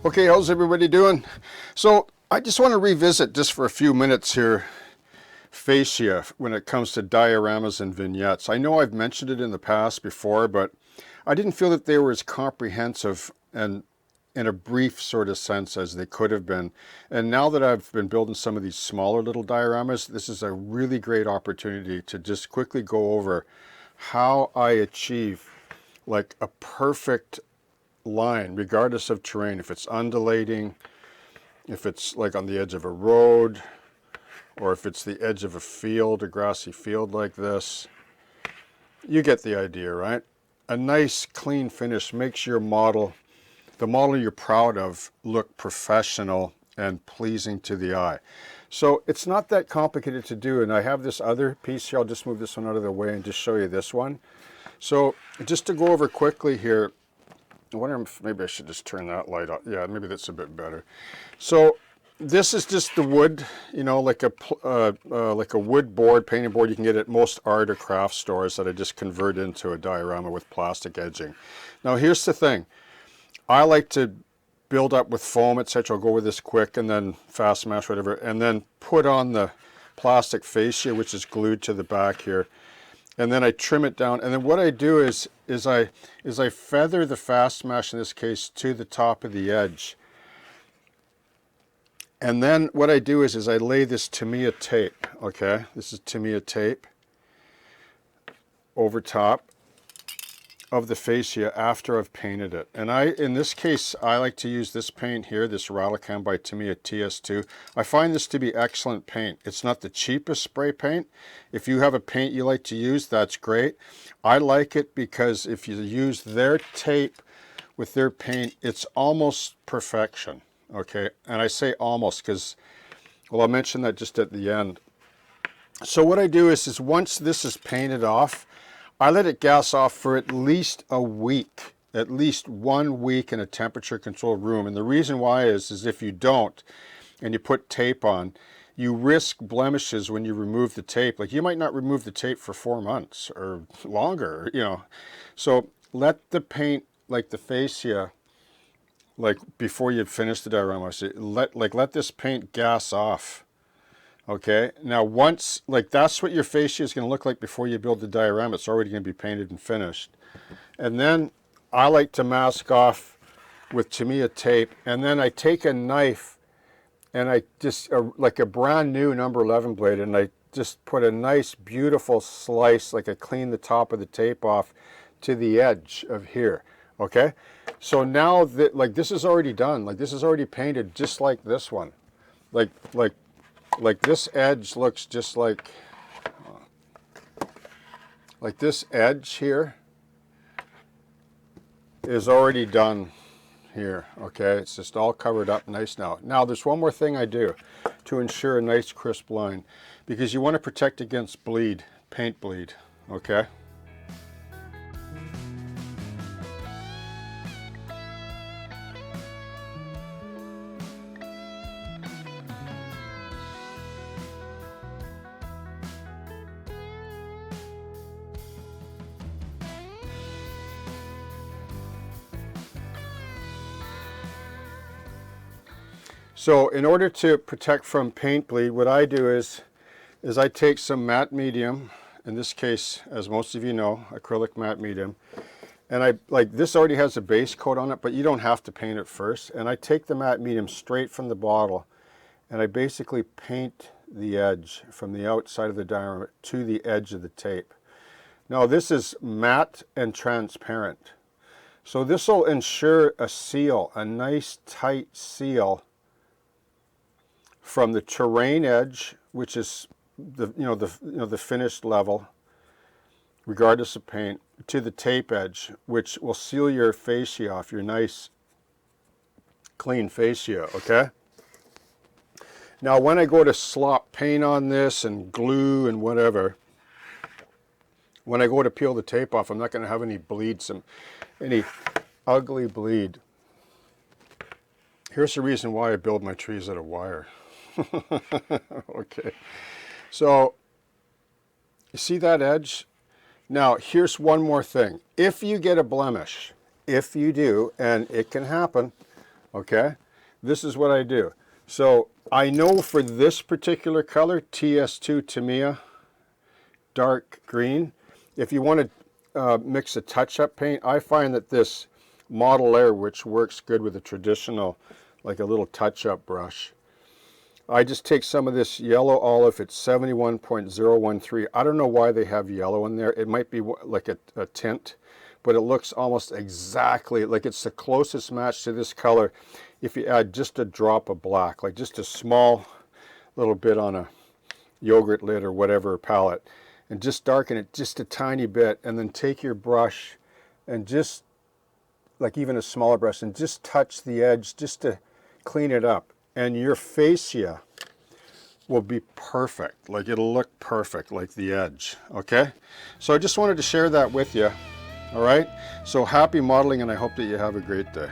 Okay, how's everybody doing? So I just want to revisit just for a few minutes here, fascia when it comes to dioramas and vignettes. I know I've mentioned it in the past before, but I didn't feel that they were as comprehensive and in a brief sort of sense as they could have been. And now that I've been building some of these smaller little dioramas, this is a really great opportunity to just quickly go over how I achieve like a perfect line regardless of terrain. If it's undulating, if it's like on the edge of a road, or if it's the edge of a field, a grassy field like this, you get the idea, right? A nice clean finish makes your model, the model you're proud of, look professional and pleasing to the eye. So it's not that complicated to do. And I have this other piece here. I'll just move this one out of the way and just show you this one. So just to go over quickly here, I wonder if maybe I should just turn that light on. Yeah, maybe that's a bit better. So this is just the wood, you know, like a wood board, painting board you can get at most art or craft stores that I just convert into a diorama with plastic edging. Now here's the thing. I like to build up with foam, etc. I'll go over this quick and then fast mash, whatever, and then put on the plastic fascia, which is glued to the back here. And then I trim it down, and then what I do is I feather the fast mash, in this case, to the top of the edge. And then what I do is I lay this Tamiya tape, okay? This is Tamiya tape over top of the fascia after I've painted it. And in this case, I like to use this paint here, this Rattlecam by Tamiya TS2. I find this to be excellent paint. It's not the cheapest spray paint. If you have a paint you like to use, that's great. I like it because if you use their tape with their paint, it's almost perfection, okay? And I say almost because, well, I'll mention that just at the end. So what I do is once this is painted off, I let it gas off for at least a week, at least 1 week in a temperature controlled room. And the reason why is if you don't and you put tape on, you risk blemishes when you remove the tape. Like you might not remove the tape for 4 months or longer, you know. So let the paint, like the fascia, like before you finish the diorama, let this paint gas off. Okay, now once, like that's what your fascia is going to look like before you build the diorama. It's already going to be painted and finished. And then I like to mask off with Tamiya tape, and then I take a knife and I just, like a brand new number 11 blade, and I just put a nice beautiful slice, like I clean the top of the tape off to the edge of here. Okay, so now that, like this is already done, like this is already painted just like this one. Like this edge looks just like this edge here is already done here, okay? It's just all covered up nice now. Now there's one more thing I do to ensure a nice crisp line, because you want to protect against bleed, paint bleed, okay? So in order to protect from paint bleed, what I do is I take some matte medium, in this case, as most of you know, acrylic matte medium, and this already has a base coat on it, but you don't have to paint it first. And I take the matte medium straight from the bottle, and I basically paint the edge from the outside of the diorama to the edge of the tape. Now this is matte and transparent. So this will ensure a seal, a nice tight seal from the terrain edge, which is the finished level, regardless of paint, to the tape edge, which will seal your fascia off, your nice clean fascia, okay? Now when I go to slop paint on this and glue and whatever, when I go to peel the tape off, I'm not going to have any bleed, any ugly bleed. Here's the reason why I build my trees out of wire. Okay, so you see that edge? Now here's one more thing. If you get a blemish, if you do, and it can happen, Okay, this is what I do. So I know for this particular color, TS2 Tamiya, dark green, if you want to mix a touch-up paint, I find that this Model Air, which works good with a traditional, like a little touch-up brush, I just take some of this yellow olive. It's 71.013. I don't know why they have yellow in there. It might be like a tint, but it looks almost exactly like it's the closest match to this color if you add just a drop of black, like just a small little bit on a yogurt lid or whatever palette, and just darken it just a tiny bit, and then take your brush and just, like even a smaller brush, and just touch the edge just to clean it up. And your fascia will be perfect. Like it'll look perfect, like the edge. Okay? So I just wanted to share that with you. All right? So happy modeling, and I hope that you have a great day.